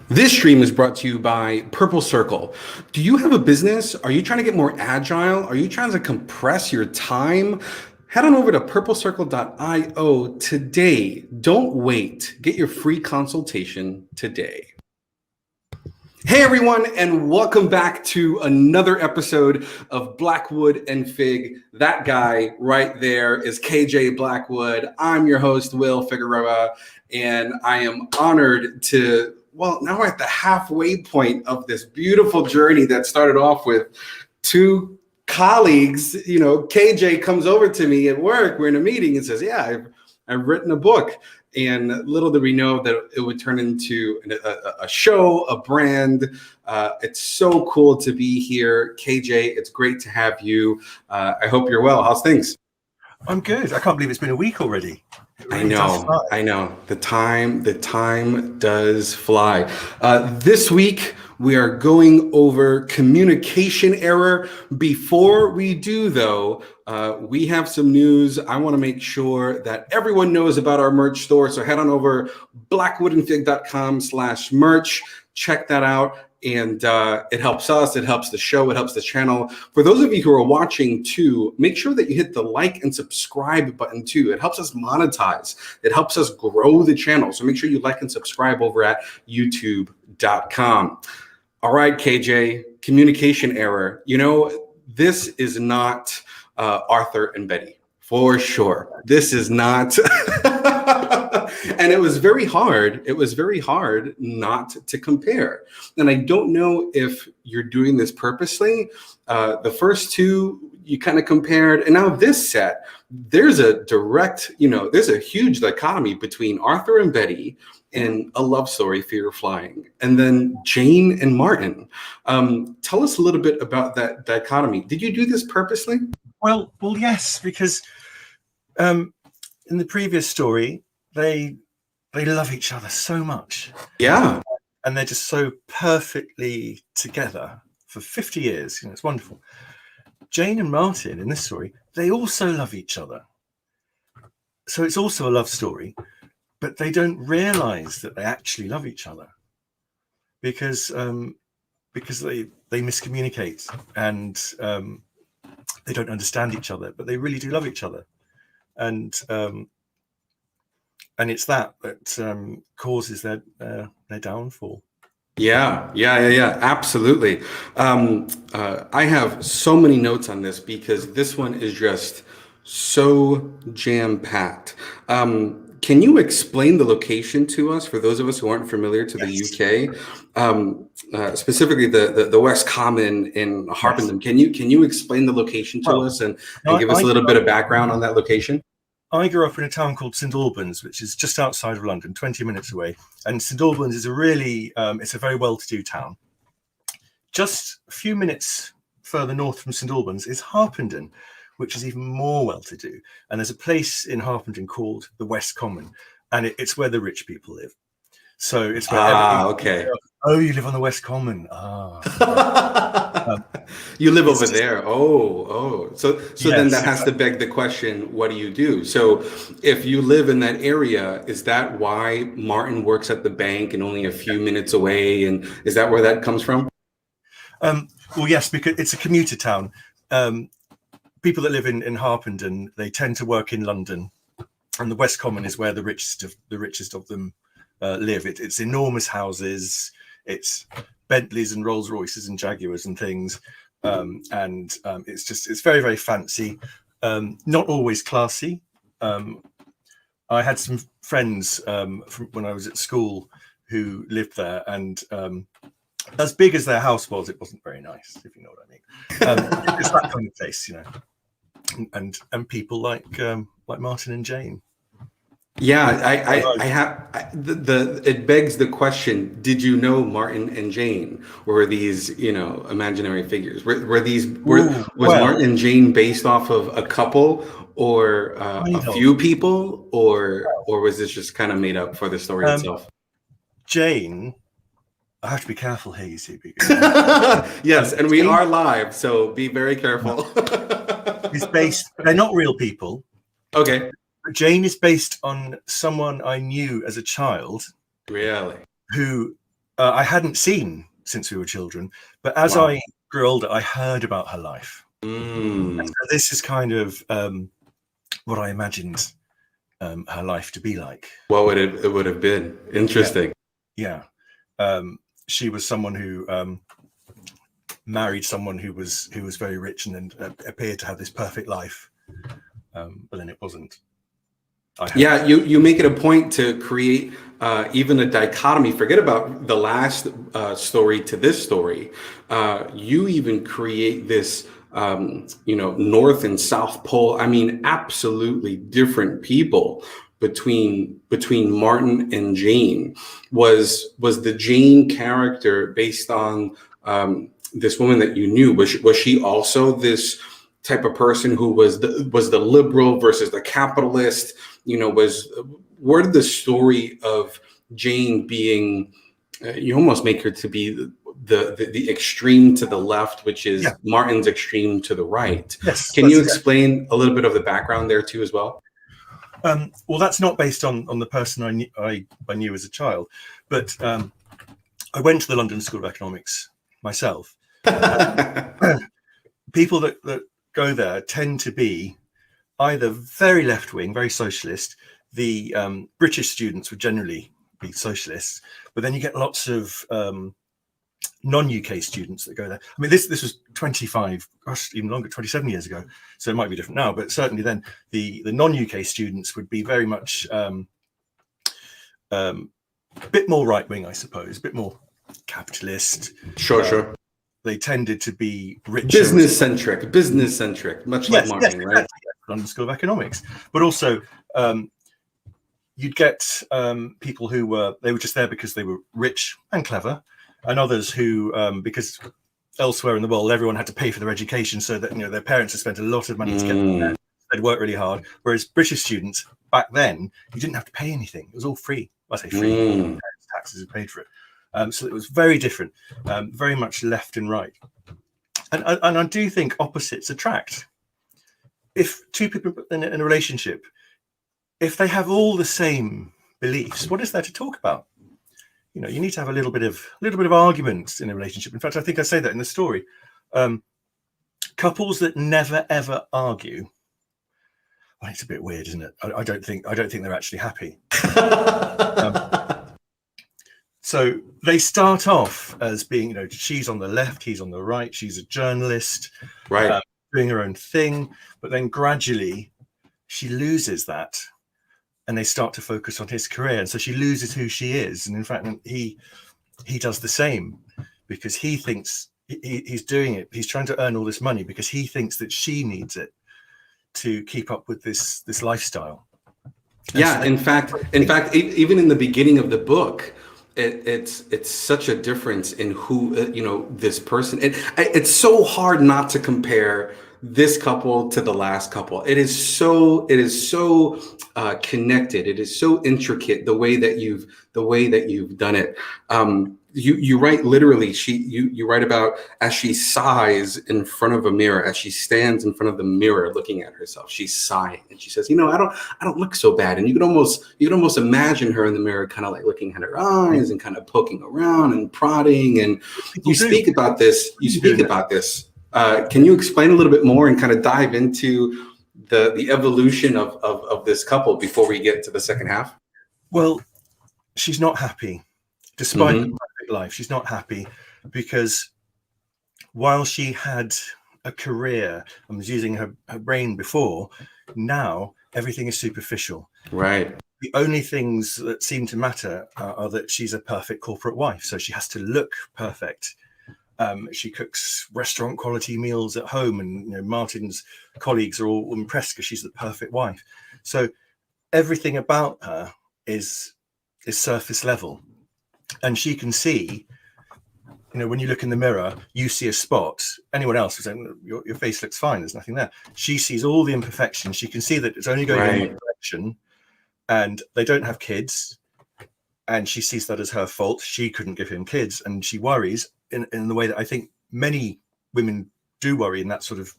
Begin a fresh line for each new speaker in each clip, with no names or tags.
This stream is brought to you by Purple Circle. Do you have a business? Are you trying to get more agile? Are you trying to compress your time? Head on over to purplecircle.io today. Don't wait. Get your free consultation today. Hey everyone, and welcome back to another episode of Blackwood and Fig. That guy right there is KJ Blackwood. I'm your host, Will Figueroa, and I am honored to, now we're at the halfway point of this beautiful journey that started off with two colleagues. You know, KJ comes over to me at work. We're in a meeting and says, yeah, I've written a book. And little did we know that it would turn into a show, a brand. It's so cool to be here. KJ, it's great to have you. I hope you're well. How's things?
I'm good. I can't believe it's been a week already.
Really I know. The time does fly. This week, we are going over communication error. Before we do, though, we have some news. I want to make sure that everyone knows about our merch store. So head on over blackwoodandfig.com/merch. Check that out. And it helps us, it helps the show, it helps the channel. For those of you who are watching too, make sure that you hit the like and subscribe button too. It helps us monetize. It helps us grow the channel. So make sure you like and subscribe over at youtube.com. All right, KJ, communication error. You know, this is not Arthur and Betty, for sure. This is not... And it was very hard. It was very hard not to compare. And I don't know if you're doing this purposely. The first two you kind of compared, and now this set, there's a direct, there's a huge dichotomy between Arthur and Betty and A Love Story, Fear of Flying, and then Jane and Martin. Tell us a little bit about that dichotomy. Did you do this purposely?
Well, yes, because in the previous story, they love each other so much.
Yeah.
And they're just so perfectly together for 50 years. It's wonderful. Jane and Martin in this story, they also love each other. So it's also a love story, but they don't realize that they actually love each other because they miscommunicate and they don't understand each other, but they really do love each other. And it's that causes their downfall.
Yeah, absolutely. I have so many notes on this because this one is just so jam-packed. Can you explain the location to us for those of us who aren't familiar to the UK, specifically the West Common in Harpenden? Yes. Can you explain the location to us and give us a little bit of background on that location?
I grew up in a town called St Albans, which is just outside of London, 20 minutes away. And St Albans is it's a very well-to-do town. Just a few minutes further north from St Albans is Harpenden, which is even more well-to-do. And there's a place in Harpenden called the West Common, and it's where the rich people live. So it's where
okay.
Oh, you live on the West Common.
You live over there. So yes. Then that has to beg the question, what do you do? So if you live in that area, is that why Martin works at the bank and only a few minutes away? And is that where that comes from?
Well, yes, because it's a commuter town. People that live in Harpenden, they tend to work in London, and the West Common is where the richest of them live. It's enormous houses. It's Bentleys and Rolls Royces and Jaguars and things. It's very, very fancy. Not always classy. I had some friends from when I was at school who lived there, and as big as their house was, it wasn't very nice, if you know what I mean. It's that kind of place, and people like Martin and Jane.
Yeah, it begs the question, did you know Martin and Jane? Or were these, imaginary figures? Was Martin and Jane based off of a couple or a few people, or was this just kind of made up for the story itself?
Jane, I have to be careful here, you see.
Yes, and we are live, so be very careful.
They're not real people.
Okay.
Jane is based on someone I knew as a child.
Really?
Who I hadn't seen since we were children, but as
Wow.
I grew older, I heard about her life. And so this is kind of what I imagined her life to be like.
What would it would have been? Interesting.
Yeah. She was someone who married someone who was very rich and then appeared to have this perfect life, but then it wasn't.
Yeah, you make it a point to create even a dichotomy. Forget about the last story to this story. You even create this, North and South Pole. I mean, absolutely different people between Martin and Jane. Was the Jane character based on this woman that you knew? Was she also this type of person who was the liberal versus the capitalist? Where did the story of Jane being, you almost make her to be the extreme to the left, which is Martin's extreme to the right.
Yes.
Can you explain a little bit of the background there too as well?
Well, that's not based on the person I knew as a child, but I went to the London School of Economics myself. People that go there tend to be either very left-wing, very socialist. The British students would generally be socialists, but then you get lots of non-UK students that go there. I mean, this was 25, gosh, even longer, 27 years ago, so it might be different now, but certainly then the non-UK students would be very much a bit more right-wing, I suppose, a bit more capitalist.
Sure.
They tended to be rich,
business centric, much like Martin, right?
Exactly. London School of Economics, but also you'd get people who were just there because they were rich and clever, and others who because elsewhere in the world everyone had to pay for their education, so that their parents had spent a lot of money to get them there. They'd work really hard. Whereas British students back then, you didn't have to pay anything; it was all free. I say free. Taxes were paid for it. So it was very different, very much left and right. And I do think opposites attract. If two people in a relationship, if they have all the same beliefs, what is there to talk about? You need to have a little bit of argument in a relationship. In fact, I think I say that in the story. Couples that never ever argue. Well, it's a bit weird, isn't it? I don't think they're actually happy. So they start off as being, she's on the left, he's on the right, she's a journalist,
right,
doing her own thing, but then gradually she loses that, and they start to focus on his career, and so she loses who she is. And in fact, he does the same, because he thinks he's doing it. He's trying to earn all this money because he thinks that she needs it to keep up with this lifestyle.
Yeah, so in fact, even in the beginning of the book, it's such a difference in who this person. It's so hard not to compare this couple to the last couple. It is so connected. It is so intricate the way that you've done it. You write literally. You write about as she sighs in front of a mirror, as she stands in front of the mirror looking at herself. She's sighing and she says, I don't look so bad. And you can almost imagine her in the mirror, kind of like looking at her eyes and kind of poking around and prodding. And you speak about this. Can you explain a little bit more and kind of dive into the evolution of this couple before we get to the second half?
Well, she's not happy. Despite the perfect life, she's not happy because while she had a career and was using her brain before, now everything is superficial.
Right.
The only things that seem to matter are that she's a perfect corporate wife, so she has to look perfect. She cooks restaurant quality meals at home, and Martin's colleagues are all impressed because she's the perfect wife. So everything about her is surface level. And she can see, when you look in the mirror, you see a spot. Anyone else is saying your face looks fine, there's nothing there. She sees all the imperfections. She can see that it's only going in one direction, and they don't have kids. And she sees that as her fault. She couldn't give him kids, and she worries in the way that I think many women do worry in that sort of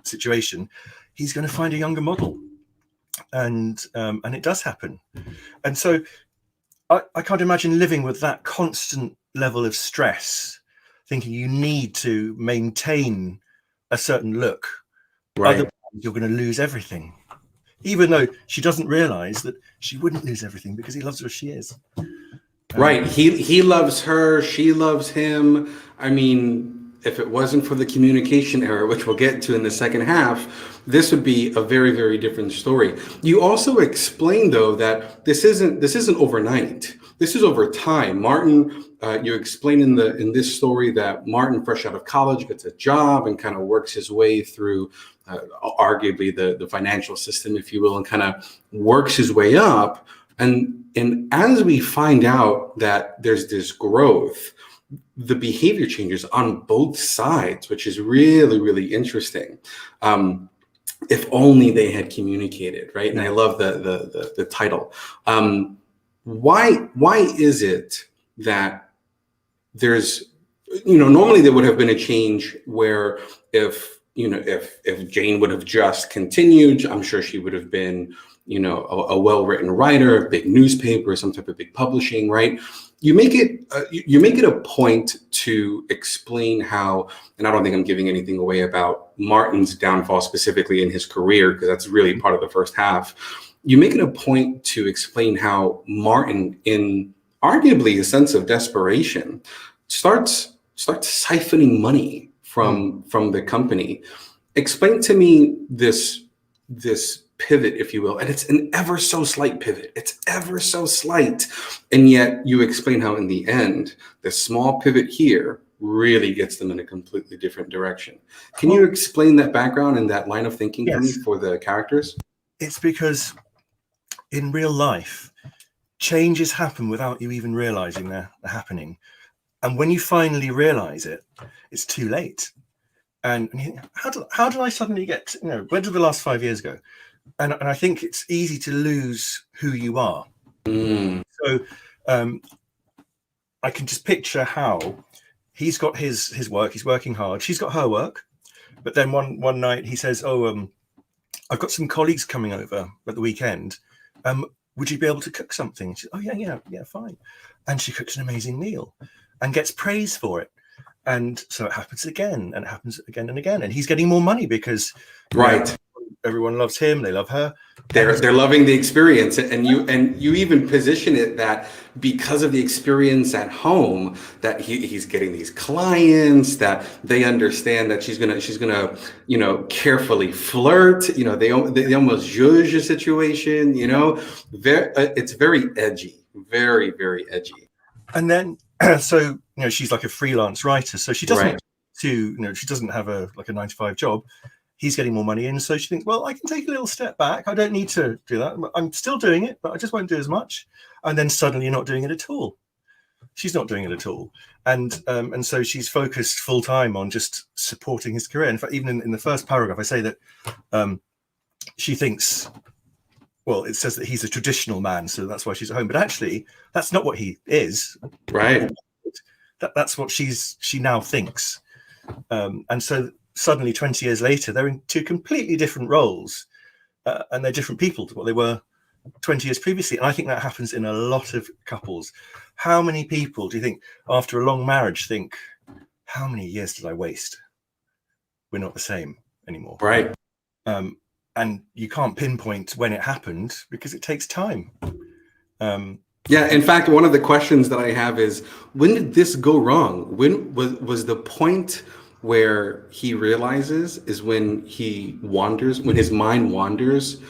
situation. He's going to find a younger model, and it does happen. And so I can't imagine living with that constant level of stress, thinking you need to maintain a certain look.
Right.
Otherwise, you're going to lose everything. Even though she doesn't realize that she wouldn't lose everything because he loves her as she is.
Right. He loves her. She loves him. I mean, if it wasn't for the communication error, which we'll get to in the second half, this would be a very, very different story. You also explained, though, that this isn't overnight. This is over time. Martin, you explained in this story that Martin, fresh out of college, gets a job and kind of works his way through arguably the financial system, if you will, and kind of works his way up. And as we find out that there's this growth, the behavior changes on both sides, which is really, really interesting. If only they had communicated, right? And I love the title. Why is it that there's, normally there would have been a change where if Jane would have just continued, I'm sure she would have been, a well-written writer, a big newspaper, some type of big publishing, right? You make it a point to explain how, and I don't think I'm giving anything away about Martin's downfall specifically in his career, because that's really part of the first half. You make it a point to explain how Martin, in arguably a sense of desperation, starts siphoning money from the company. Explain to me this pivot, if you will, and it's an ever so slight pivot. It's ever so slight, and yet you explain how in the end, the small pivot here really gets them in a completely different direction. Can you explain that background and that line of thinking for me for the characters?
It's because in real life, changes happen without you even realizing they're happening. And when you finally realize it, it's too late. And how did I suddenly get, where did the last 5 years go? And I think it's easy to lose who you are. So I can just picture how he's got his work, he's working hard. She's got her work. But then one night he says, I've got some colleagues coming over at the weekend. Would you be able to cook something? She said, yeah, fine. And she cooks an amazing meal and gets praise for it. And so it happens again, and it happens again and again. And he's getting more money because everyone loves him, they love her.
They're loving the experience, and you even position it that because of the experience at home, that he's getting these clients, that they understand that she's gonna carefully flirt. They almost judge the situation. It's very edgy, very, very edgy.
And then so she's like a freelance writer, so she doesn't she doesn't have a 9-to-5 job. He's getting more money in, so she thinks, well, I can take a little step back. I don't need to do that. I'm still doing it, but I just won't do as much. And then suddenly you're not doing it at all. She's not doing it at all. And so she's focused full time on just supporting his career. In fact, even in the first paragraph, I say that she thinks, well, it says that he's a traditional man, so that's why she's at home. But actually, that's not what he is.
Right.
That's what she now thinks. And so suddenly 20 years later, they're in two completely different roles, and they're different people to what they were 20 years previously. And I think that happens in a lot of couples. How many people do you think after a long marriage think, how many years did I waste? We're not the same anymore.
Right.
And you can't pinpoint when it happened because it takes time.
Yeah, in fact, one of the questions that I have is, when did this go wrong? When was the point where he realizes is when he wanders, when his mind wanders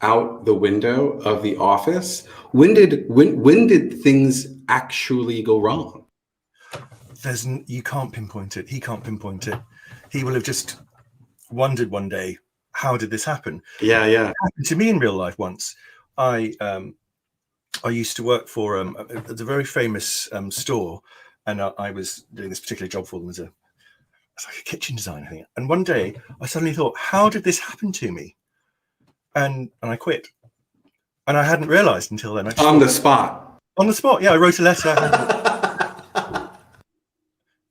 out the window of the office? When did things actually go wrong?
You can't pinpoint it. He can't pinpoint it. He will have just wondered one day, how did this happen?
Yeah.
It happened to me in real life once. I used to work for a very famous store, and I was doing this particular job for them as like a kitchen designer thing. And one day I suddenly thought, how did this happen to me? And I quit. And I hadn't realized until then.
On the spot,
yeah. I wrote a letter.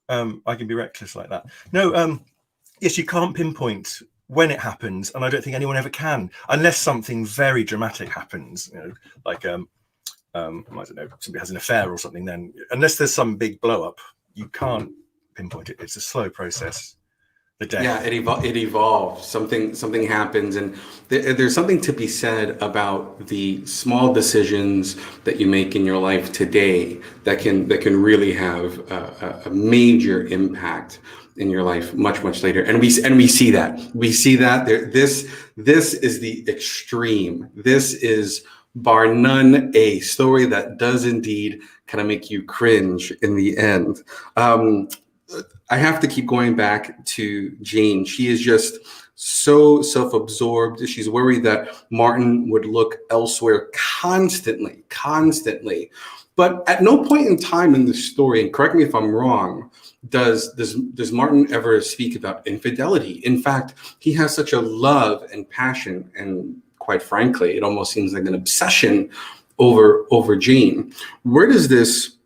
I can be reckless like that. No, yes, you can't pinpoint when it happens, and I don't think anyone ever can, unless something very dramatic happens, like I don't know, somebody has an affair or something, then unless there's some big blow up, you can't pinpoint it. It's a slow process. The death.
Yeah, it evolves. Something happens, and there's something to be said about the small decisions that you make in your life today that can really have a major impact in your life much later. And we see that there. This is the extreme. This is bar none a story that does indeed kind of make you cringe in the end. I have to keep going back to Jane. She is just so self-absorbed. She's worried that Martin would look elsewhere constantly. But at no point in time in the story, and correct me if I'm wrong, does Martin ever speak about infidelity. In fact, he has such a love and passion, and quite frankly, it almost seems like an obsession over Jane. Where does this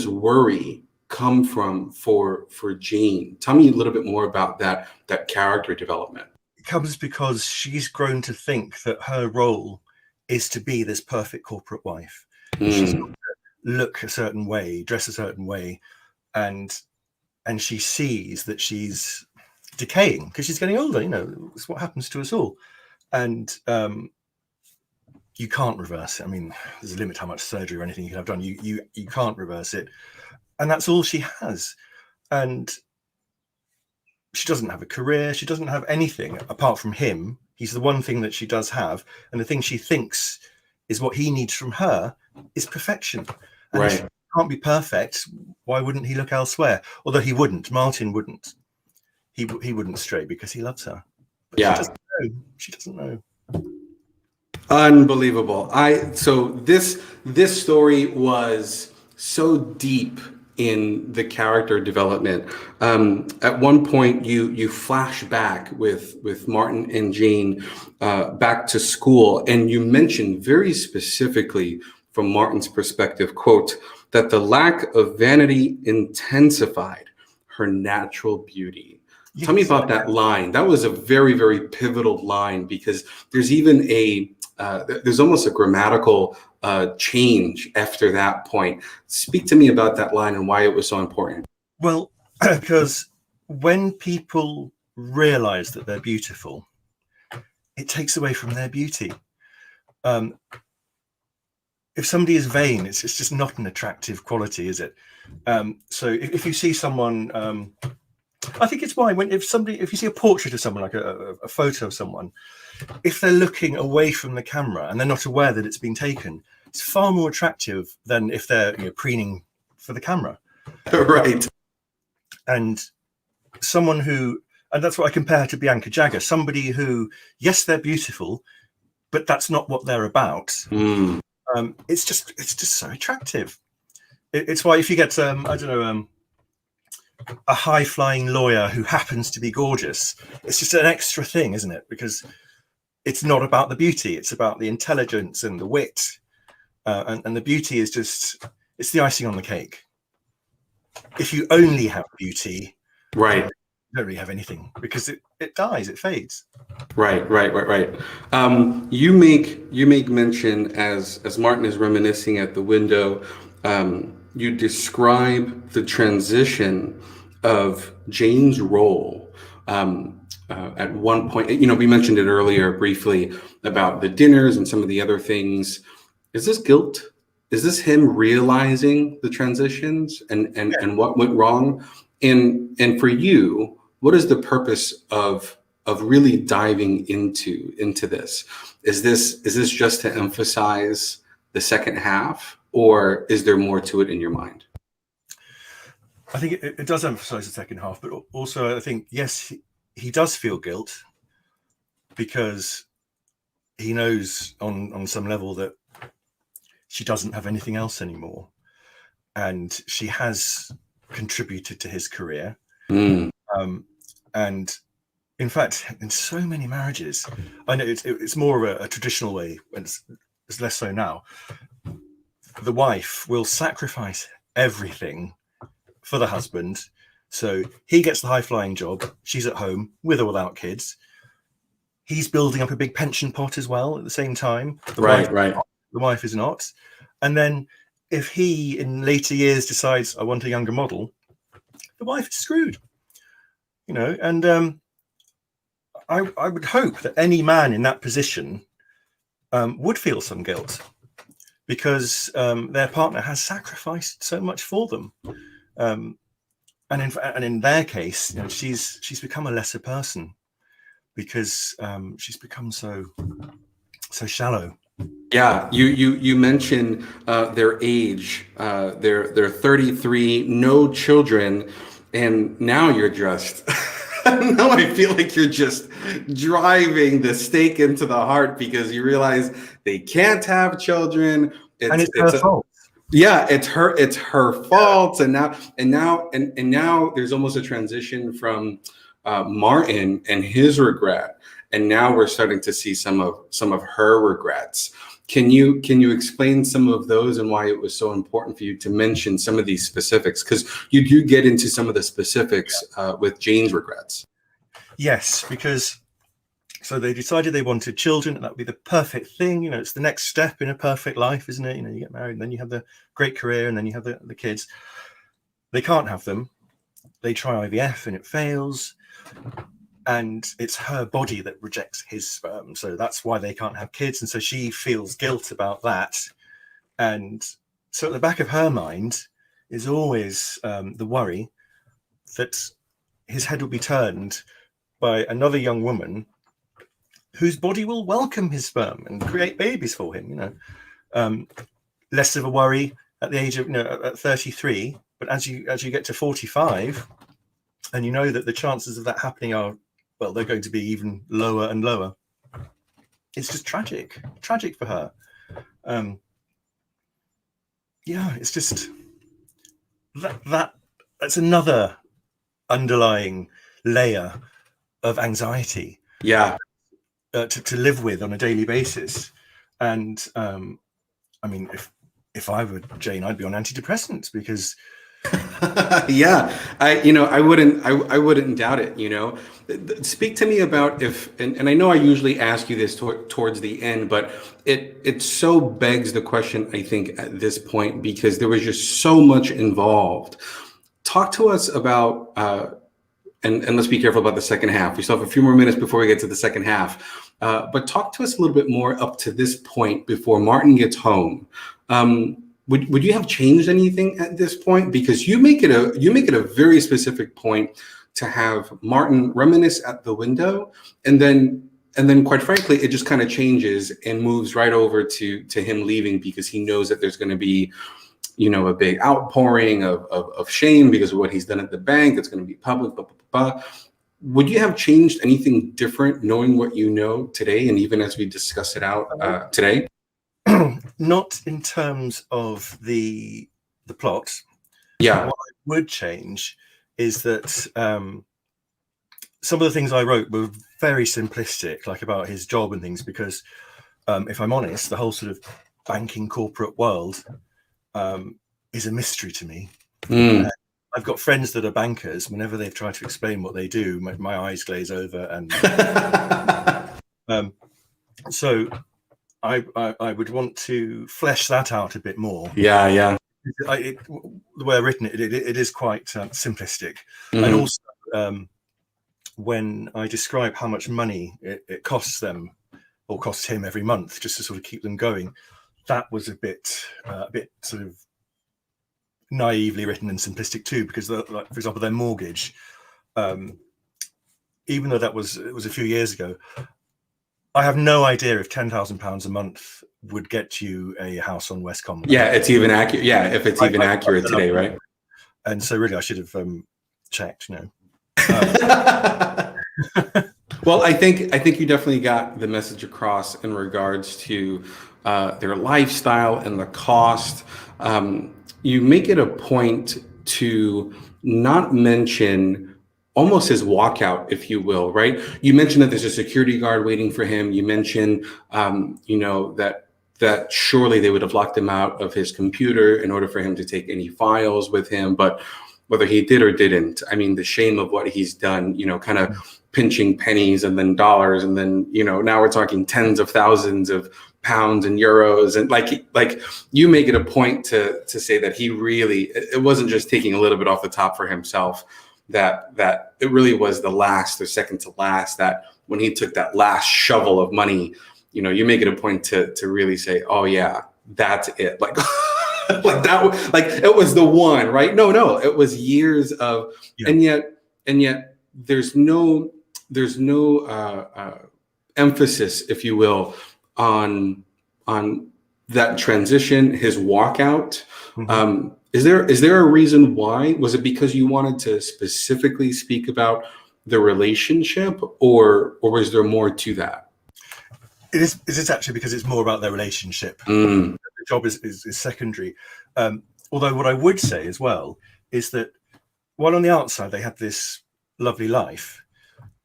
worry come from for Jane? Tell me a little bit more about that character development.
It comes because she's grown to think that her role is to be this perfect corporate wife. She's got to look a certain way, dress a certain way, and she sees that she's decaying because she's getting older. You know, it's what happens to us all, and you can't reverse it. I mean, there's a limit how much surgery or anything you can have done. You can't reverse it. And that's all she has. And she doesn't have a career. She doesn't have anything apart from him. He's the one thing that she does have. And the thing she thinks is what he needs from her is perfection. And
right.
If she can't be perfect, why wouldn't he look elsewhere? Although he wouldn't. Martin wouldn't. He wouldn't stray because he loves her. But
yeah.
She doesn't know.
Unbelievable. So this story was so deep in the character development. At one point, you flash back with Martin and Jane back to school, and you mentioned very specifically from Martin's perspective, quote, that the lack of vanity intensified her natural beauty. Yes. Tell me about that line. That was a very, very pivotal line because there's even there's almost a grammatical change after that point. Speak to me about that line and why it was so important.
Well, because when people realize that they're beautiful, it takes away from their beauty. If somebody is vain, it's just not an attractive quality, is it? So if you see someone, I think it's why if you see a portrait of someone, like a photo of someone, if they're looking away from the camera and they're not aware that it's been taken, it's far more attractive than if they're preening for the camera.
Right.
And that's what I compare to Bianca Jagger, somebody who, yes, they're beautiful, but that's not what they're about. It's just so attractive. It's why if you get a high-flying lawyer who happens to be gorgeous, it's just an extra thing, isn't it? Because it's not about the beauty, it's about the intelligence and the wit. And the beauty is it's the icing on the cake. If you only have beauty,
right,
you don't really have anything because it dies, it fades.
Right. You make mention as Martin is reminiscing at the window. You describe the transition of Jane's role. At one point, we mentioned it earlier briefly about the dinners and some of the other things. Is this guilt? Is this him realizing the transitions and what went wrong? And for you, what is the purpose of really diving into this? Is this just to emphasize the second half, or is there more to it in your mind?
I think it does emphasize the second half, but also I think, yes, he does feel guilt because he knows on some level that she doesn't have anything else anymore, and she has contributed to his career. And in fact, in so many marriages, I know it's more of a traditional way, and it's less so now. The wife will sacrifice everything for the husband. So he gets the high-flying job. She's at home with or without kids. He's building up a big pension pot as well at the same time. The wife is not. And then if he in later years decides, I want a younger model, the wife is screwed, and I would hope that any man in that position would feel some guilt, because their partner has sacrificed so much for them. And in their case, she's become a lesser person because she's become so shallow.
Yeah, you mentioned their age. They're 33, no children, and now you're just. Now I feel like you're just driving the stake into the heart, because you realize they can't have children.
It's her fault.
Yeah, it's her fault, and now there's almost a transition from Martin and his regret, and now we're starting to see some of her regrets. Can you explain some of those and why it was so important for you to mention some of these specifics? Because you do get into some of the specifics with Jane's regrets.
Yes, because so they decided they wanted children, and that would be the perfect thing. It's the next step in a perfect life, isn't it? You get married, and then you have the great career, and then you have the kids. They can't have them. They try IVF, and it fails. And it's her body that rejects his sperm. So that's why they can't have kids. And so she feels guilt about that. And so at the back of her mind is always the worry that his head will be turned by another young woman whose body will welcome his sperm and create babies for him. Less of a worry at the age of at 33, but as you get to 45, and that the chances of that happening are, well, they're going to be even lower and lower. It's just tragic for her. It's just that's another underlying layer of anxiety.
Yeah.
To live with on a daily basis. And if I were Jane, I'd be on antidepressants, because
yeah, I wouldn't doubt it. Speak to me about and I know I usually ask you this towards the end, but it so begs the question, I think, at this point, because there was just so much involved. Talk to us about and let's be careful about the second half. We still have a few more minutes before we get to the second half. But talk to us a little bit more up to this point before Martin gets home. Would you have changed anything at this point? Because you make it a very specific point to have Martin reminisce at the window, and then quite frankly, it just kind of changes and moves right over to him leaving, because he knows that there's going to be a big outpouring of shame because of what he's done at the bank. It's going to be public, blah, blah, blah. Would you have changed anything different knowing what you know today, and even as we discuss it out today?
Not in terms of the plot.
Yeah.
What I would change is that some of the things I wrote were very simplistic, like about his job and things, because if I'm honest, the whole sort of banking corporate world is a mystery to me. I've got friends that are bankers. Whenever they've tried to explain what they do, my eyes glaze over, and so I would want to flesh that out a bit more.
Yeah.
The way I've written it is quite simplistic. Mm-hmm. And also, when I describe how much money it costs them, or costs him every month, just to sort of keep them going, that was a bit sort of naively written and simplistic too, because for example, their mortgage, even though it was a few years ago, I have no idea if £10,000 a month would get you a house on West Common.
Yeah, it's even accurate. Yeah, if it's even accurate today, right?
And so really, I should have checked.
Well, I think you definitely got the message across in regards to their lifestyle and the cost. You make it a point to not mention almost his walkout, if you will, right? You mentioned that there's a security guard waiting for him. You mentioned, that surely they would have locked him out of his computer in order for him to take any files with him. But whether he did or didn't, I mean, the shame of what he's done, kind of pinching pennies and then dollars, and then now we're talking tens of thousands of pounds and euros, and like you make it a point to say that he really, it wasn't just taking a little bit off the top for himself, that it really was the last or second to last, that when he took that last shovel of money, you make it a point to really say, oh yeah, that's it, like like that, like it was the one, right? No, it was years of, and yet there's no emphasis, if you will, on that transition, his walkout.
Mm-hmm.
Is there a reason why? Was it because you wanted to specifically speak about the relationship, or was there more to that?
It is actually because it's more about their relationship.
Mm.
The job is secondary. Although what I would say as well is that while on the outside they had this lovely life,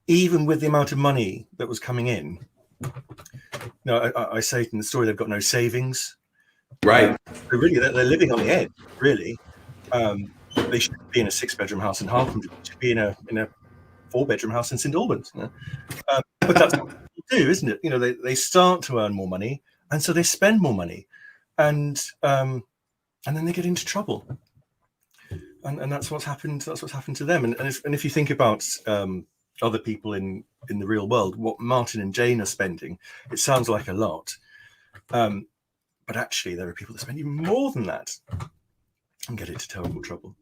even with the amount of money that was coming in, I say in the story they've got no savings.
Right.
They're living on the edge. Really, they should be in a 6-bedroom house in Harlem. They should be in a 4-bedroom house in St Albans. But that's what people do, isn't it? They start to earn more money, and so they spend more money, and then they get into trouble, and that's what's happened. That's what's happened to them. And if you think about other people in the real world, what Martin and Jane are spending, it sounds like a lot, but actually there are people that spend even more than that and get into terrible trouble.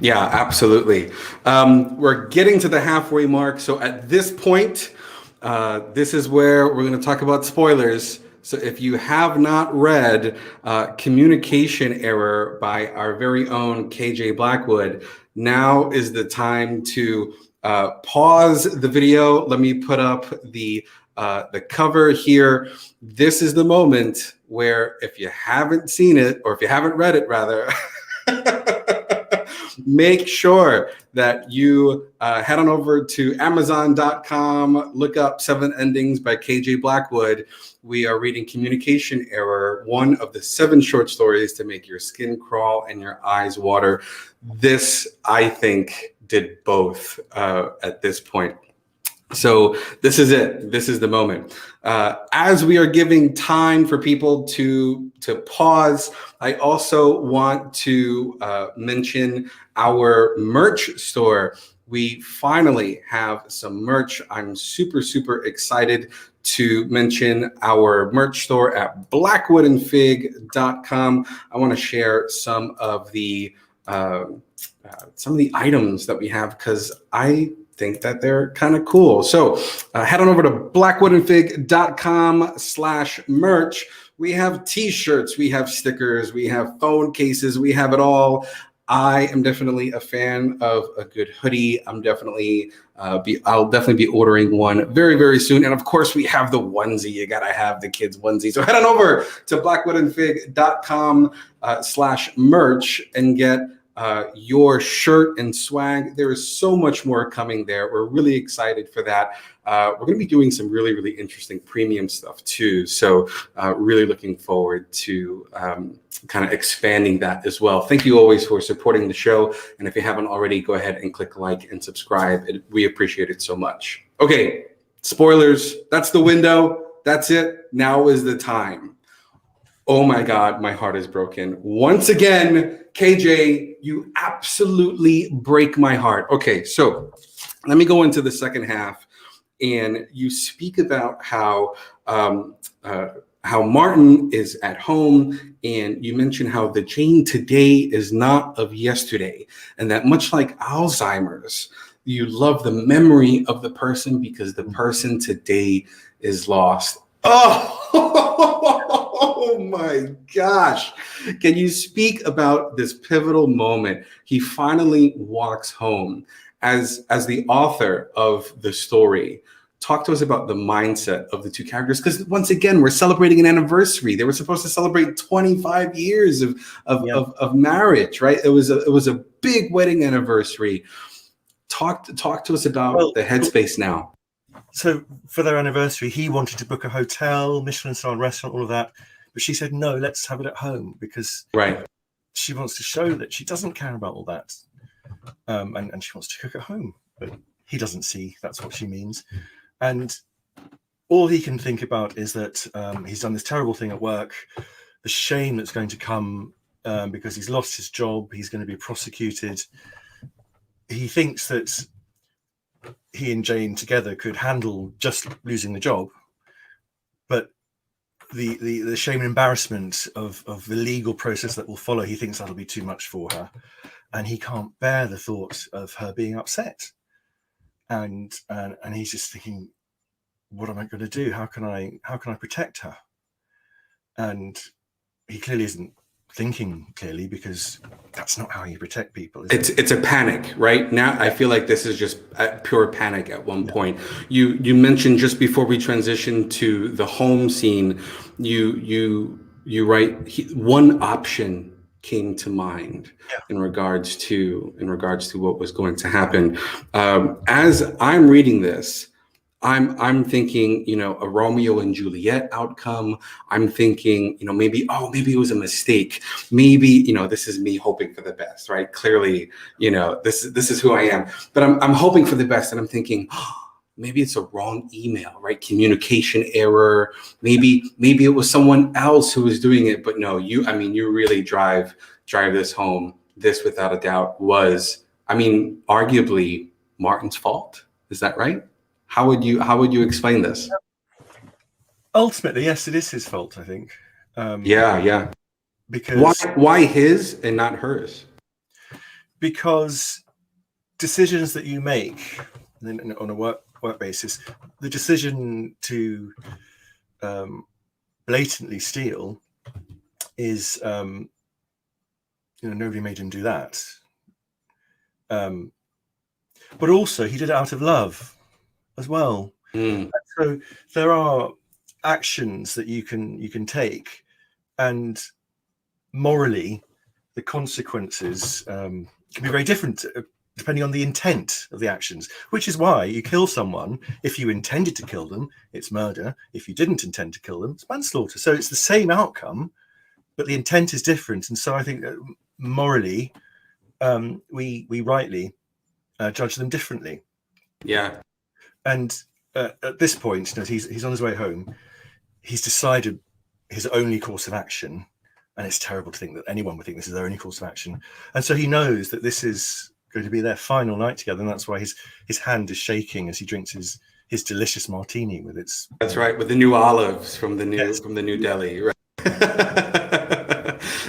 Yeah, absolutely. We're getting to the halfway mark. So at this point, this is where we're going to talk about spoilers. So if you have not read Communication Error by our very own KJ Blackwood, now is the time to pause the video. Let me put up the cover here. This is the moment where, if you haven't seen it, or if you haven't read it rather, make sure that you head on over to Amazon.com, look up 7 Endings by KJ Blackwood. We are reading Communication Error, one of the 7 short stories to make your skin crawl and your eyes water. This, I think, did both at this point. So this is it. This is the moment. As we are giving time for people to pause, I also want to mention our merch store. We finally have some merch. I'm super, super excited to mention our merch store at blackwoodandfig.com. I want to share some of the items that we have, because I think that they're kind of cool. So head on over to blackwoodandfig.com/merch. We have t-shirts, we have stickers, we have phone cases, we have it all. I am definitely a fan of a good hoodie. I'll definitely be ordering one very, very soon. And of course, we have the onesie. You gotta have the kids onesie. So head on over to blackwoodandfig.com/merch and get your shirt and swag. There is so much more coming there. We're really excited for that. We're going to be doing some really, really interesting premium stuff too. So really looking forward to kind of expanding that as well. Thank you always for supporting the show. And if you haven't already, go ahead and click like and subscribe. We appreciate it so much. Okay, spoilers. That's the window. That's it. Now is the time. Oh my God, my heart is broken. Once again, KJ, you absolutely break my heart. Okay, so let me go into the second half, and you speak about how Martin is at home, and you mention how the Jane today is not of yesterday, and that much like Alzheimer's, you love the memory of the person because the person today is lost. Oh my gosh. Can you speak about this pivotal moment? He finally walks home. As the author of the story, talk to us about the mindset of the two characters, because once again, we're celebrating an anniversary. They were supposed to celebrate 25 years of marriage, right? It was a big wedding anniversary. Talk to us about the headspace now.
So for their anniversary, he wanted to book a hotel, Michelin-star restaurant, all of that. But she said, no, let's have it at home, because she wants to show that she doesn't care about all that. And she wants to cook at home. But he doesn't see that's what she means. And all he can think about is that he's done this terrible thing at work, the shame that's going to come because he's lost his job, he's going to be prosecuted. He thinks that he and Jane together could handle just losing the job, but the shame and embarrassment of the legal process that will follow, he thinks that'll be too much for her, and he can't bear the thought of her being upset. And he's just thinking, what am I going to do? How can I protect her? And he clearly isn't thinking clearly, because that's not how you protect people.
It's a panic right now. I feel like this is just pure panic at one point. You mentioned just before we transition to the home scene, you write one option came to mind in regards to what was going to happen. As I'm reading this, I'm thinking, a Romeo and Juliet outcome. I'm thinking, maybe it was a mistake. Maybe, this is me hoping for the best, right? Clearly, this is who I am. But I'm hoping for the best, and I'm thinking, maybe it's a wrong email, right? Communication error. Maybe it was someone else who was doing it. But no, you really drive this home. This, without a doubt, was, arguably Martin's fault. Is that right? How would you explain this?
Ultimately, yes, it is his fault, I think.
Yeah.
Because
why his and not hers?
Because decisions that you make on a work basis, the decision to blatantly steal is, nobody made him do that. But also, he did it out of love as well. So there are actions that you can take, and morally the consequences can be very different depending on the intent of the actions, which is why you kill someone. If you intended to kill them, it's murder. If you didn't intend to kill them, it's manslaughter. So it's the same outcome, but the intent is different. And so I think that morally we rightly judge them differently.
Yeah.
And at this point, he's on his way home. He's decided his only course of action, and it's terrible to think that anyone would think this is their only course of action. And so he knows that this is going to be their final night together, and that's why his hand is shaking as he drinks his delicious martini with its.
That's right, with the new olives from the new deli. Right?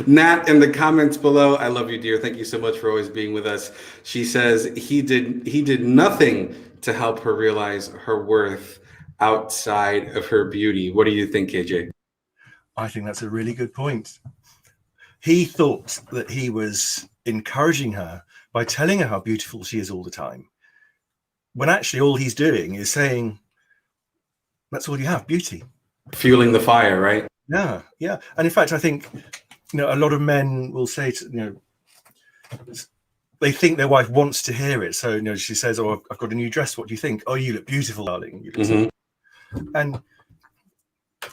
Nat in the comments below, I love you, dear. Thank you so much for always being with us. She says he did nothing to help her realize her worth outside of her beauty. What do you think, KJ?
I think that's a really good point. He thought that he was encouraging her by telling her how beautiful she is all the time, when actually all he's doing is saying, that's all you have, beauty.
Fueling the fire, right?
Yeah. And in fact, I think, a lot of men will say, they think their wife wants to hear it. So, she says, oh, I've got a new dress. What do you think? Oh, you look beautiful, darling. You look so. And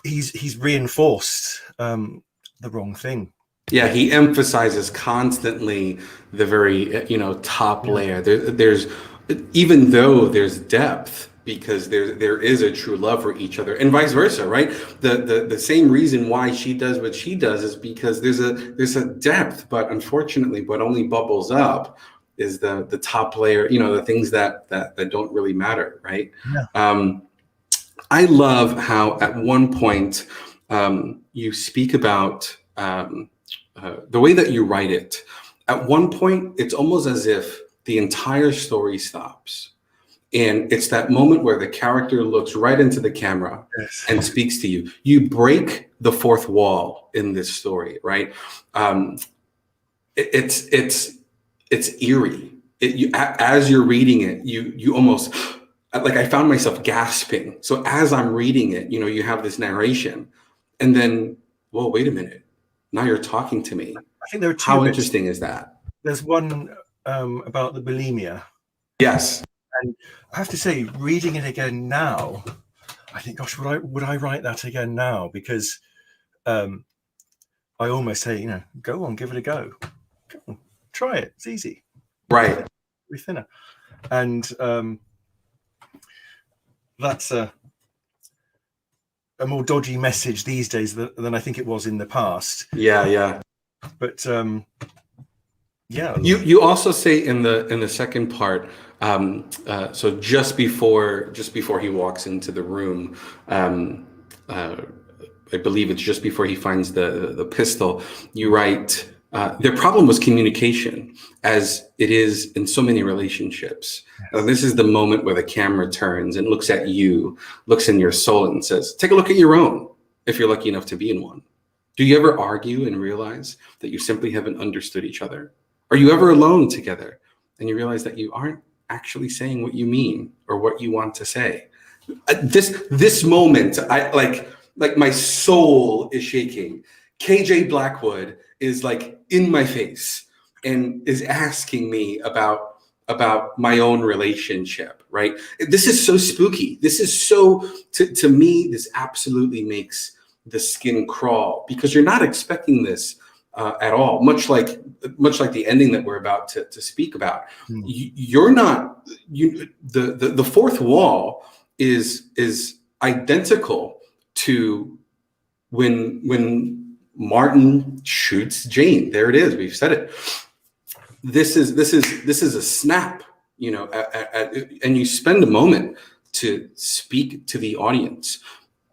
he's reinforced the wrong thing.
Yeah, he emphasizes constantly the very, top layer. There's, even though there's depth, because there is a true love for each other, and vice versa, right? The same reason why she does what she does is because there's a depth, but unfortunately, what only bubbles up is the top layer, the things that don't really matter, right? Yeah. I love how at one point you speak about the way that you write it. At one point, it's almost as if the entire story stops. And it's that moment where the character looks right into the camera and speaks to you. You break the fourth wall in this story, right? It's eerie. As you're reading it, you almost, like, I found myself gasping. So as I'm reading it, you have this narration, and then, whoa, wait a minute. Now you're talking to me.
I think there are two.
How interesting is that?
There's one about the bulimia.
Yes.
And I have to say, reading it again now, I think, gosh, would I write that again now? Because I almost say, go on, give it a go. Go on, try it. It's easy.
Right.
Be thinner. And that's a more dodgy message these days than I think it was in the past.
Yeah.
But yeah.
You also say in the second part, so just before he walks into the room, I believe it's just before he finds the pistol, you write, their problem was communication, as it is in so many relationships. This is the moment where the camera turns and looks at you, looks in your soul and says, take a look at your own, if you're lucky enough to be in one. Do you ever argue and realize that you simply haven't understood each other? Are you ever alone together and you realize that you aren't actually saying what you mean or what you want to say? This moment, I like my soul is shaking. KJ Blackwood is like in my face and is asking me about my own relationship, right? This is so spooky. This is so, to me, this absolutely makes the skin crawl, because you're not expecting this at all. Much like the ending that we're about to speak about. You're not, the fourth wall is identical to when Martin shoots Jane. There it is. We've said it. This is a snap, you know, and you spend a moment to speak to the audience.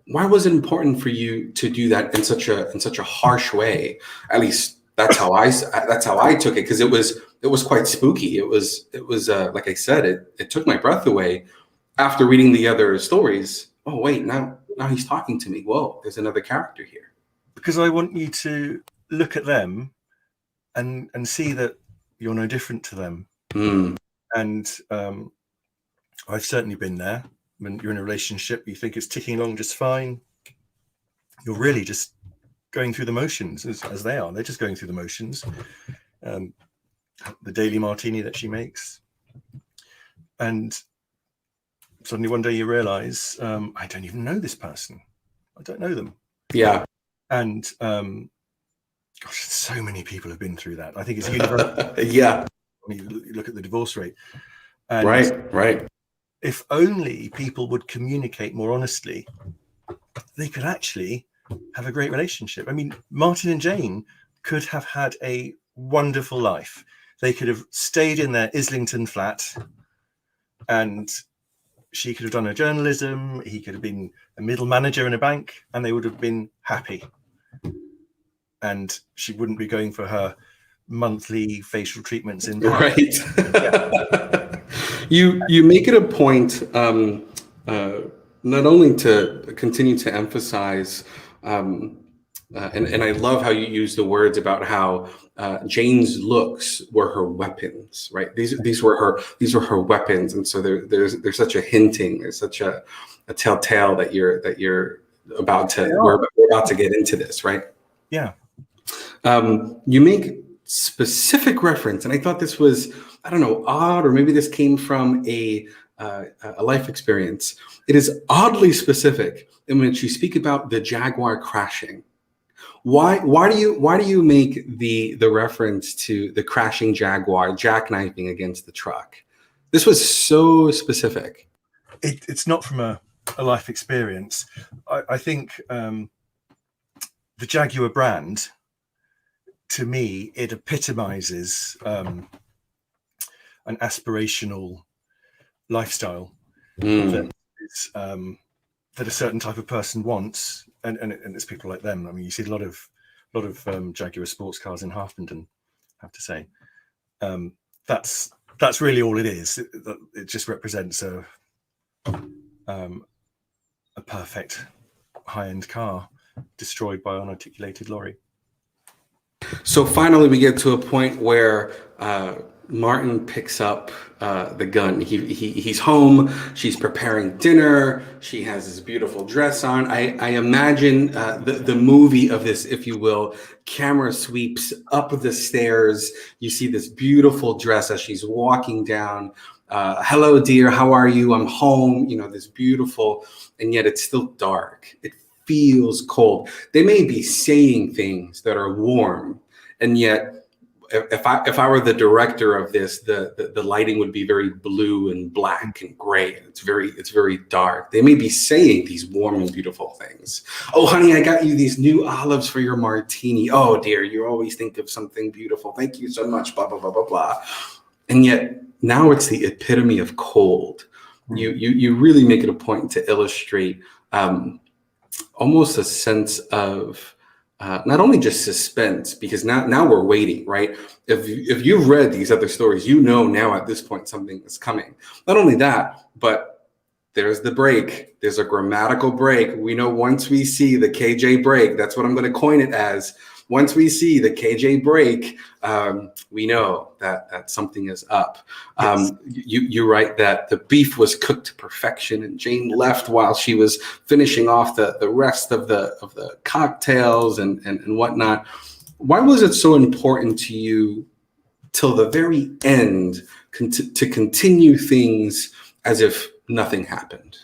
Why was it important for you to do that in such a harsh way? At least that's how I took it, because it was quite spooky. It was like I said, it took my breath away after reading the other stories. Oh wait, now he's talking to me. Whoa, there's another character here.
Because I want you to look at them and see that you're no different to them. And I've certainly been there. When you're in a relationship, you think it's ticking along just fine. You're really just going through the motions as they are. They're just going through the motions. The daily martini that she makes. And suddenly one day you realize, I don't even know this person. I don't know them.
Yeah.
And gosh, so many people have been through that. I think it's universal.
Yeah.
When you look at the divorce rate. And
right.
If only people would communicate more honestly, they could actually have a great relationship. I mean, Martin and Jane could have had a wonderful life. They could have stayed in their Islington flat, and she could have done her journalism. He could have been a middle manager in a bank, and they would have been happy. And she wouldn't be going for her monthly facial treatments in
right. You make it a point not only to continue to emphasize, and I love how you use the words about how Jane's looks were her weapons, right? These were her weapons, and so there's such a hinting, there's such a telltale that we're about to get into this, right?
Yeah.
You make specific reference, and I thought this was, I don't know, odd, or maybe this came from a life experience. It is oddly specific in which you speak about the Jaguar crashing. Why do you make the reference to the crashing Jaguar jackknifing against the truck? This was so specific.
It's not from a life experience. I think the Jaguar brand, to me, it epitomizes an aspirational lifestyle that a certain type of person wants, and it's people like them. I mean, you see a lot of Jaguar sports cars in Harpenden, I have to say. That's really all it is. It just represents a perfect high-end car destroyed by an unarticulated lorry.
So finally, we get to a point where Martin picks up the gun. He's home. She's preparing dinner. She has this beautiful dress on. I imagine the movie of this, if you will. Camera sweeps up the stairs. You see this beautiful dress as she's walking down. Hello, dear. How are you? I'm home. You know, this beautiful, and yet it's still dark. It feels cold. They may be saying things that are warm, and yet if I were the director of this, the lighting would be very blue and black and gray. It's very dark. They may be saying these warm and beautiful things. Oh, honey, I got you these new olives for your martini. Oh, dear, you always think of something beautiful. Thank you so much. Blah blah blah blah blah. And yet now it's the epitome of cold. You really make it a point to illustrate almost a sense of not only just suspense, because now we're waiting, right? If you've read these other stories, you know now at this point something is coming. Not only that, but there's the break. There's a grammatical break. We know once we see the KJ break, that's what I'm going to coin it as. Once we see the KJ break, we know that something is up.
Yes.
You write that the beef was cooked to perfection, and Jane left while she was finishing off the rest of the cocktails and whatnot. Why was it so important to you till the very end to continue things as if nothing happened?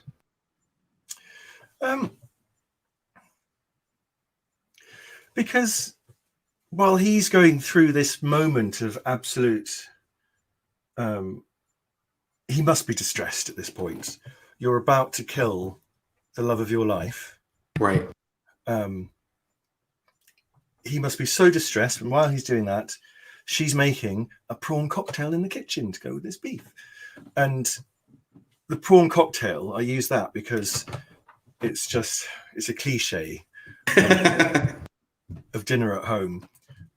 Because while he's going through this moment of absolute, he must be distressed at this point. You're about to kill the love of your life.
Right.
He must be so distressed. And while he's doing that, she's making a prawn cocktail in the kitchen to go with this beef. And the prawn cocktail, I use that because it's a cliche of dinner at home.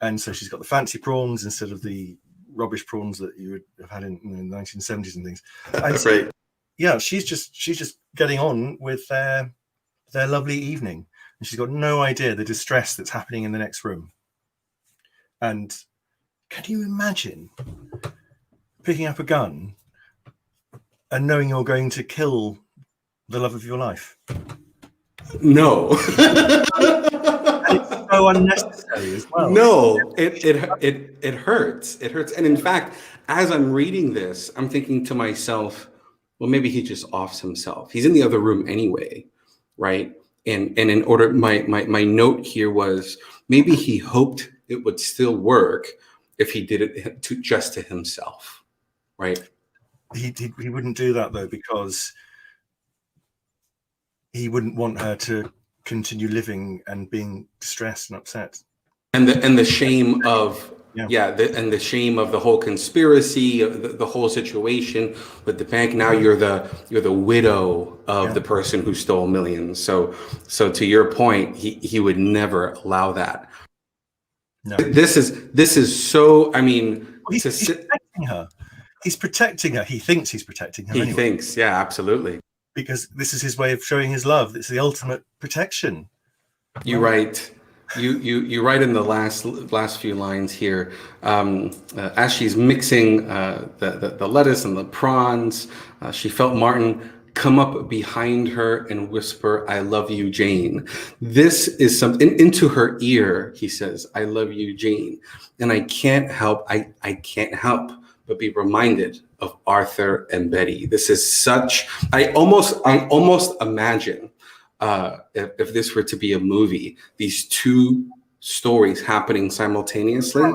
And so she's got the fancy prawns instead of the rubbish prawns that you would have had in the 1970s and things. And so,
Right.
yeah, she's just getting on with their lovely evening, and she's got no idea the distress that's happening in the next room. And can you imagine picking up a gun and knowing you're going to kill the love of your life?
No.
And it's so unnecessary as well.
No, it hurts. It hurts. And in fact, as I'm reading this, I'm thinking to myself, well, maybe he just offs himself. He's in the other room anyway, right? And in order, my note here was maybe he hoped it would still work if he did it just to himself, right?
He wouldn't do that though, because he wouldn't want her to continue living and being distressed and upset.
And the shame of
the
shame of the whole conspiracy, of the whole situation with the bank. Now you're the widow of the person who stole millions. So to your point, he would never allow that.
No.
This is so. I mean,
he's protecting her. He's protecting her. He thinks he's protecting her.
He thinks, yeah, absolutely.
Because this is his way of showing his love. It's the ultimate protection.
You write. You write in the last few lines here, as she's mixing the lettuce and the prawns, she felt Martin come up behind her and whisper, "I love you, Jane." This is something into her ear. He says, "I love you, Jane," and I can't help but be reminded of Arthur and Betty. This is such. I almost imagine. If this were to be a movie, these two stories happening simultaneously,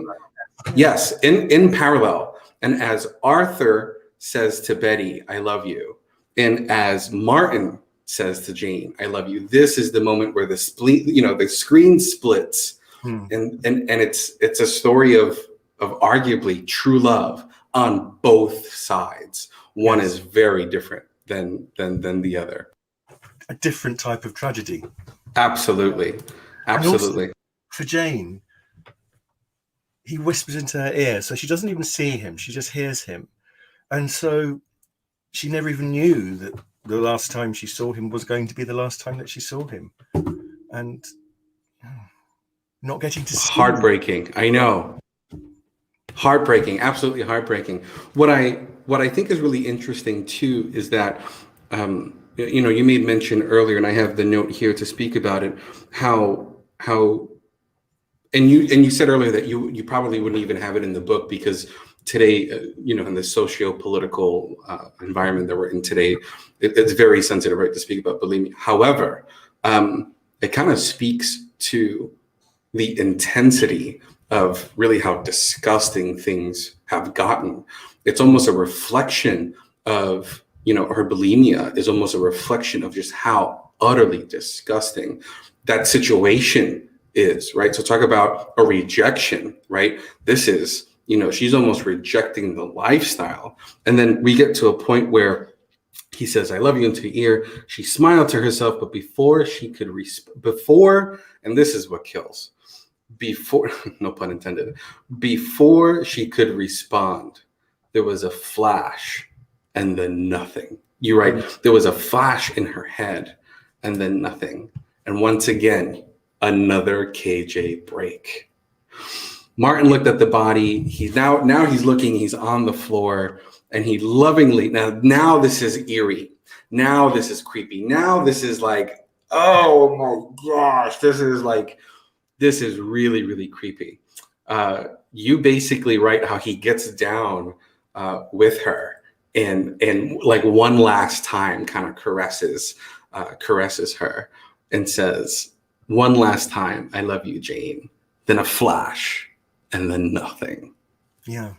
yes, in parallel. And as Arthur says to Betty, "I love you," and as Martin says to Jane, "I love you," this is the moment where the screen splits, and it's a story of arguably true love on both sides. One is very different than the other.
A different type of tragedy.
Absolutely.
Also, for Jane, he whispers into her ear, so she doesn't even see him, she just hears him. And so she never even knew that the last time she saw him was going to be the last time that she saw him. And not getting to see
heartbreaking. I know. Heartbreaking, absolutely heartbreaking. What I think is really interesting too is that you made mention earlier, and I have the note here to speak about it, how and you said earlier that you probably wouldn't even have it in the book because today, in the socio-political environment that we're in today, it's very sensitive, right, to speak about, believe me. However, it kind of speaks to the intensity of really how disgusting things have gotten. It's almost a reflection of, her bulimia is almost a reflection of just how utterly disgusting that situation is, right? So talk about a rejection, right? This is, she's almost rejecting the lifestyle. And then we get to a point where he says, I love you into the ear. She smiled to herself, but before she could, and this is what kills, before, no pun intended, before she could respond, there was a flash and then nothing. You're right. There was a flash in her head and then nothing. And once again, another KJ break. Martin looked at the body. He's looking, he's on the floor, and he lovingly, now this is eerie. Now this is creepy. Now this is like, oh my gosh, this is really, really creepy. You basically write how he gets down with her and like one last time kind of caresses her and says, one last time, I love you, Jane. Then a flash and then nothing.
Yeah.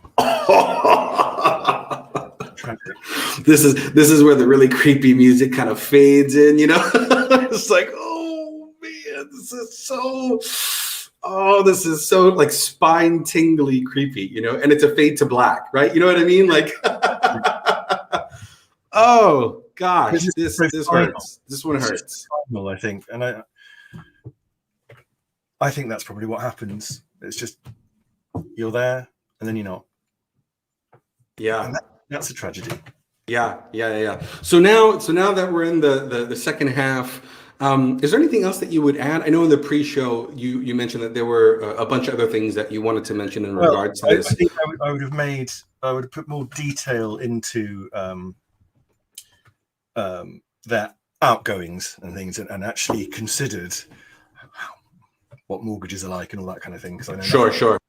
This is where the really creepy music kind of fades in, It's like, oh man, this is so like spine tingly creepy, and it's a fade to black, right? You know what I mean? Like, oh gosh, this hurts. This one hurts.
I think, and I think that's probably what happens. It's just you're there and then you're not.
Yeah,
and that's a tragedy.
Yeah. So now that we're in the second half, is there anything else that you would add? I know in the pre-show you mentioned that there were a bunch of other things that you wanted to mention in regards to this.
I think I would have put more detail into their outgoings and things, and actually considered what mortgages are like and all that kind of thing. Because I know
Sure.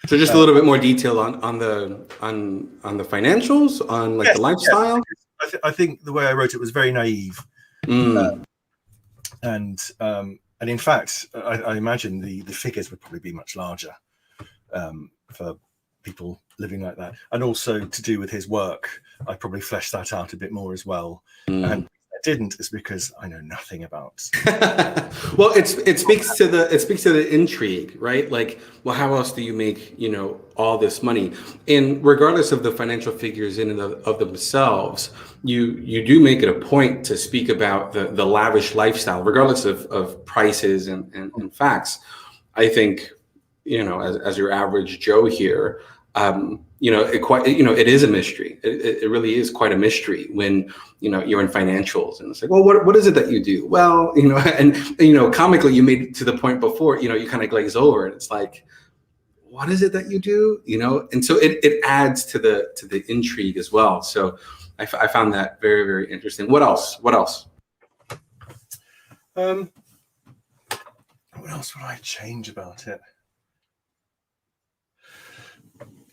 So just a little bit more detail on the financials, on like the lifestyle.
Yeah. I think the way I wrote it was very naive, and in fact, I imagine the figures would probably be much larger for people living like that, and also to do with his work. I probably fleshed that out a bit more as well, and I didn't is because I know nothing about.
Well, it speaks to the intrigue, right? Like, well, how else do you make all this money? And regardless of the financial figures in and of themselves, you do make it a point to speak about the lavish lifestyle, regardless of prices and facts. I think as your average Joe here. It is a mystery. It really is quite a mystery when you're in financials and it's like, well, what is it that you do? Well, and comically you made it to the point before, you kind of glaze over and it's like, what is it that you do? And so it adds to the intrigue as well. So I found that very, very interesting. What else? What else
would I change about it?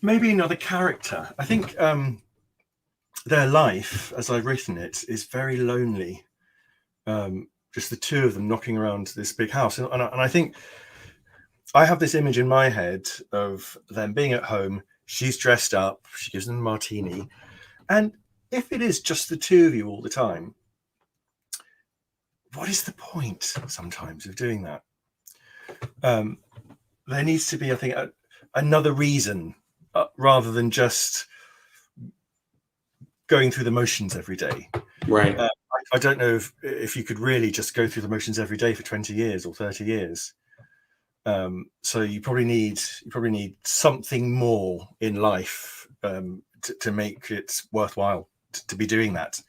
Maybe another character. I think their life, as I've written it, is very lonely. Just the two of them knocking around this big house. And I think I have this image in my head of them being at home. She's dressed up. She gives them a martini. And if it is just the two of you all the time, what is the point sometimes of doing that? There needs to be, I think, another reason. Rather than just going through the motions every day.
Right.
I don't know if you could really just go through the motions every day for 20 years or 30 years. So you probably need something more in life to make it worthwhile to be doing that.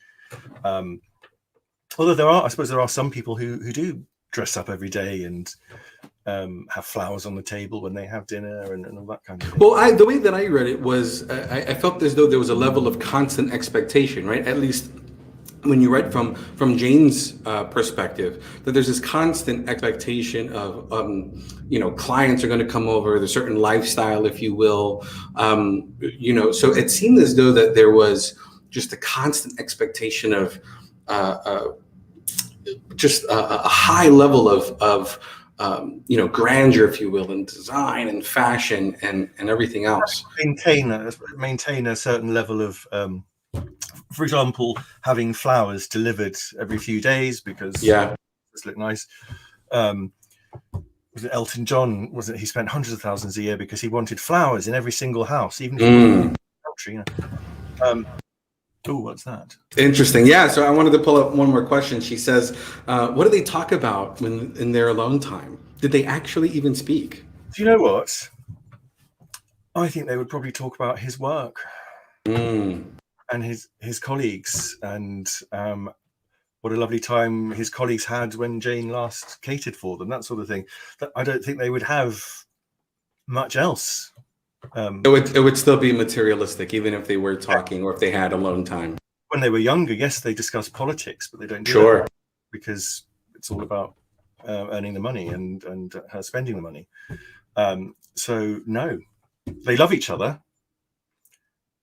Although I suppose there are some people who do dress up every day and have flowers on the table when they have dinner and all that kind of thing.
Well, the way that I read it was I felt as though there was a level of constant expectation, right? At least when you write from Jane's perspective, that there's this constant expectation of, clients are going to come over, there's a certain lifestyle, if you will. So it seemed as though that there was just a constant expectation of just a high level of grandeur, if you will, and design and fashion and everything else.
Maintain a certain level of, for example, having flowers delivered every few days because it's look nice. Was it Elton John? Was it he spent hundreds of thousands a year because he wanted flowers in every single house, even if he was in the country. Oh, what's that?
Interesting. Yeah. So I wanted to pull up one more question. She says, what do they talk about when in their alone time? Did they actually even speak?
Do you know what? I think they would probably talk about his work and his colleagues, and what a lovely time his colleagues had when Jane last catered for them, that sort of thing. I don't think they would have much else.
It would still be materialistic, even if they were talking or if they had alone time.
When they were younger, yes, they discussed politics, but they don't do that because it's all about earning the money and spending the money. So no, they love each other,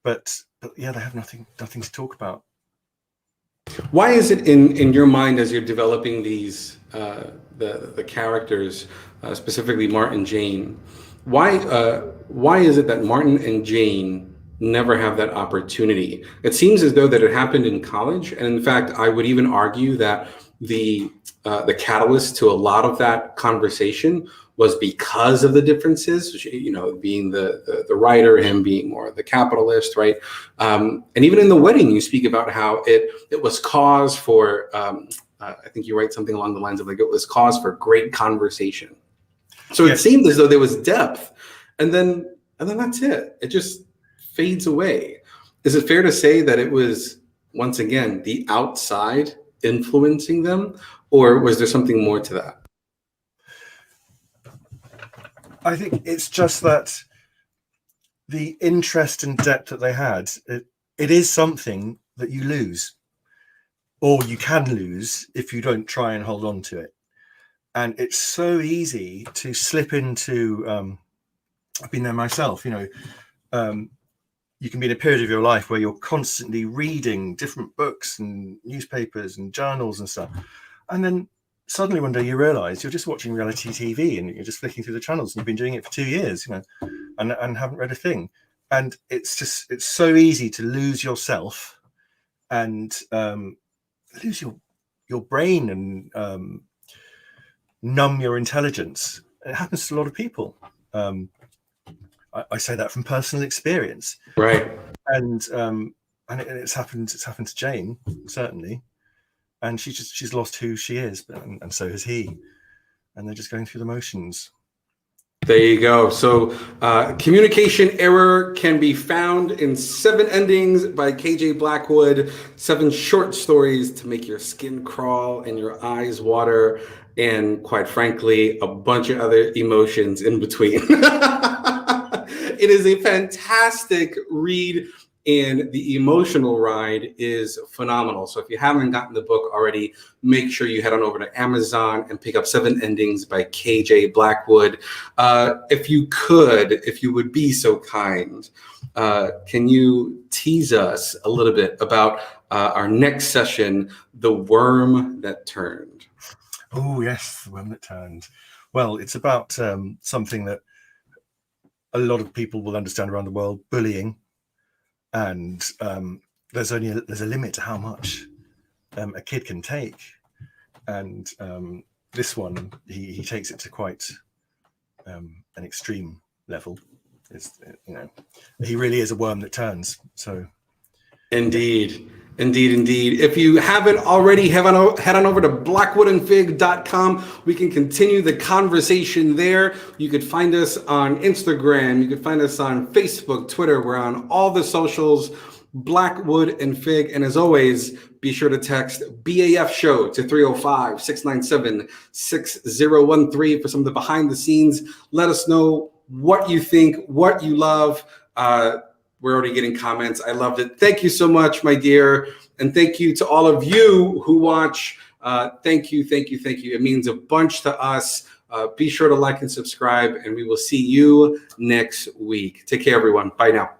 but yeah, they have nothing to talk about.
Why is it in your mind, as you're developing these the characters, specifically Martin and Jane, why is it that Martin and Jane never have that opportunity? It seems as though that it happened in college, and in fact, I would even argue that the catalyst to a lot of that conversation was because of the differences, being the writer, him being more the capitalist, right? And even in the wedding, you speak about how it was cause for, I think you write something along the lines of like, it was cause for great conversation. So it seemed as though there was depth, and then that's it. It just fades away. Is it fair to say that it was, once again, the outside influencing them, or was there something more to that?
I think it's just that the interest and depth that they had, it is something that you lose, or you can lose if you don't try and hold on to it. And it's so easy to slip into, I've been there myself, you can be in a period of your life where you're constantly reading different books and newspapers and journals and stuff. And then suddenly one day you realize you're just watching reality TV and you're just flicking through the channels, and you've been doing it for 2 years, and haven't read a thing. And it's so easy to lose yourself and lose your brain and numb your intelligence. It happens to a lot of people. I say that from personal experience,
right?
And it's happened to Jane, certainly, and she's lost who she is, and so has he, and they're just going through the motions.
There you go. So Communication Error can be found in 7 Endings by KJ Blackwood, 7 short stories to make your skin crawl and your eyes water, and quite frankly, a bunch of other emotions in between. It is a fantastic read, and the emotional ride is phenomenal. So if you haven't gotten the book already, make sure you head on over to Amazon and pick up 7 Endings by KJ Blackwood. If you would be so kind, can you tease us a little bit about our next session, The Worm That Turned?
Oh, yes, The Worm That Turned. Well, it's about something that a lot of people will understand around the world, bullying. And there's a limit to how much a kid can take. And this one, he takes it to quite an extreme level. He really is a worm that turns. So,
Indeed. If you haven't already, head on over to blackwoodandfig.com. We can continue the conversation there. You could find us on Instagram. You could find us on Facebook, Twitter. We're on all the socials, Blackwood and Fig. And as always, be sure to text BAFShow to 305-697-6013 for some of the behind the scenes. Let us know what you think, what you love. We're already getting comments. I loved it. Thank you so much, my dear. And thank you to all of you who watch. Thank you. It means a bunch to us. Be sure to like and subscribe, and we will see you next week. Take care, everyone. Bye now.